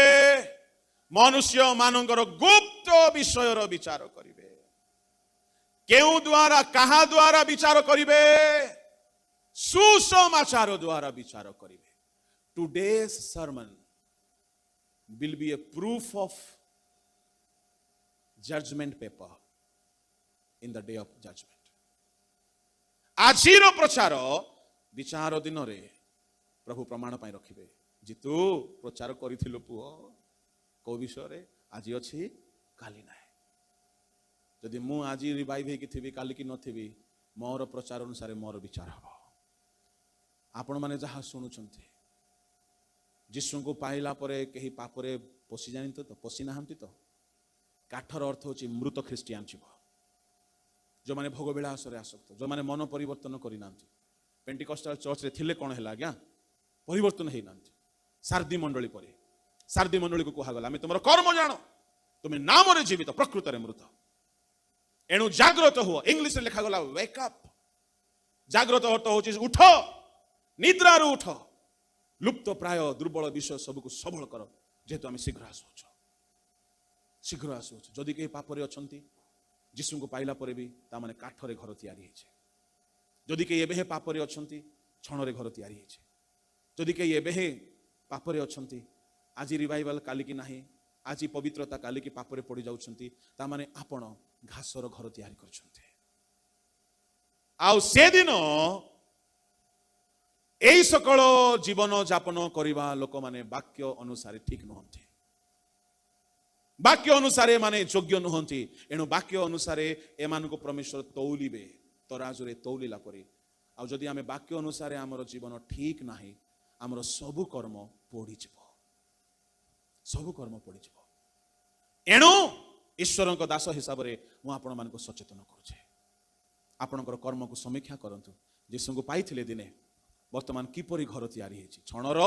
মনুষ্য মানଙ୍କର গুপ্ত বিষয়ର বিচার করিবে। কেউ দ্বারা কাহা দ্বারা বিচার করিবে? সুসমাচার দ্বারা বিচার করিবে। Today's sermon will be a proof of judgment paper in the day of judgment. আজির প্রচার বিচার দিনরে প্রভু প্রমাণ পাই রখিবে যে তু প্রচার করিଥିଲୁ পুଅ କୋଉ ବିଷୟରେ? ଆଜି ଅଛି, କାଲି ନାହିଁ। ଯଦି ମୁଁ ଆଜି ରିଭାଇଭ୍ ହେଇକି ଥିବି, କାଲି କି ନଥିବି, ମୋର ପ୍ରଚାର ଅନୁସାରେ ମୋର ବିଚାର ହେବ। ଆପଣମାନେ ଯାହା ଶୁଣୁଛନ୍ତି, ଯୀଶୁଙ୍କୁ ପାଇଲା ପରେ କେହି ପାପରେ ପଶି ଜାଣିତ ତ? ପଶି ନାହାନ୍ତି ତ? କାଠର ଅର୍ଥ ହେଉଛି ମୃତ ଖ୍ରୀଷ୍ଟିଆନ ଜୀବ, ଯେଉଁମାନେ ଭୋଗ ବିଳାସରେ ଆସକ୍ତ, ଯେଉଁମାନେ ମନ ପରିବର୍ତ୍ତନ କରିନାହାନ୍ତି। ପେଣ୍ଟିକଷ୍ଟାଲ ଚର୍ଚ୍ଚରେ ଥିଲେ କ'ଣ ହେଲା ଆଜ୍ଞା? ପରିବର୍ତ୍ତନ ହେଇନାହାନ୍ତି। ସାର୍ଦି ମଣ୍ଡଳୀ ପରେ ସାର୍ଦି ମଣ୍ଡଳୀକୁ କୁହାଗଲା ଆମେ ତୁମର କର୍ମ ଜାଣ, ତୁମେ ନାମରେ ଜୀବିତ, ପ୍ରକୃତରେ ମୃତ। ଏଣୁ ଜାଗ୍ରତ ହୁଅ। ଇଂଲିଶରେ ଲେଖାଗଲା ୱେକ୍ ଅପ୍। ଜାଗ୍ରତ ଅର୍ଥ ହେଉଛି ଉଠ, ନିଦ୍ରାରୁ ଉଠ, ଲୁପ୍ତ ପ୍ରାୟ ଦୁର୍ବଳ ବିଷୟ ସବୁକୁ ସବଳ କର, ଯେହେତୁ ଆମେ ଶୀଘ୍ର ଆସୁଛୁ, ଶୀଘ୍ର ଆସୁଛୁ। ଯଦି କେହି ପାପରେ ଅଛନ୍ତି, ଯୀଶୁଙ୍କୁ ପାଇଲା ପରେ ବି ତାମାନେ କାଠରେ ଘର ତିଆରି ହେଇଛି। ଯଦି କେହି ଏବେ ପାପରେ ଅଛନ୍ତି, ଛଣରେ ଘର ତିଆରି ହେଇଛି। ଯଦି କେହି ଏବେ ପାପରେ ଅଛନ୍ତି, ଆଜି ରିଭାଇଭାଲ କାଲିକି ନାହିଁ, ଆଜି ପବିତ୍ରତା କାଲିକି ପାପରେ ପଡ଼ି ଯାଉଛନ୍ତି, ତାମାନେ ଆପଣ ଘାସର ଘର ତିଆରି କରିଛନ୍ତି। ଆଉ ସେଦିନ এই সকল জীবন যাপন করিবা ଲୋକମାନେ ବାକ୍ୟ ଅନୁସାରେ ଠିକ ନୁହନ୍ତି, ବାକ୍ୟ ଅନୁସାରେ ମାନେ ଯୋଗ୍ୟ ନୁହନ୍ତି। ଏଣୁ ବାକ୍ୟ ଅନୁସାରେ ଏମାନଙ୍କୁ ପରମେଶ୍ୱର ତୌଲିବେ, ତରାଜୁରେ ତୌଲିଲା ପରି। ଆଉ ଯଦି ଆମେ ବାକ୍ୟ ଅନୁସାରେ ଆମର ଜୀବନ ଠିକ ନାହିଁ, ଆମର ସବୁ କର୍ମ ପୋଡ଼ିଯିବ, ସବୁ କର୍ମ ପୋଡ଼ିଯିବ। ଏଣୁ ଈଶ୍ୱରଙ୍କ ଦାସ ହିସାବରେ ମୁଁ ଆପଣମାନଙ୍କୁ ସଚେତନ କରୁଛି, ଆପଣଙ୍କର କର୍ମକୁ ସମୀକ୍ଷା କରନ୍ତୁ। ଯୀଶୁଙ୍କୁ ପାଇଥିଲେ ଦିନେ, ବର୍ତ୍ତମାନ କିପରି ଘର ତିଆରି ହେଇଛି, ଛଣର,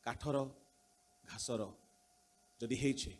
କାଠର, ଘାସର ଯଦି ହେଇଛି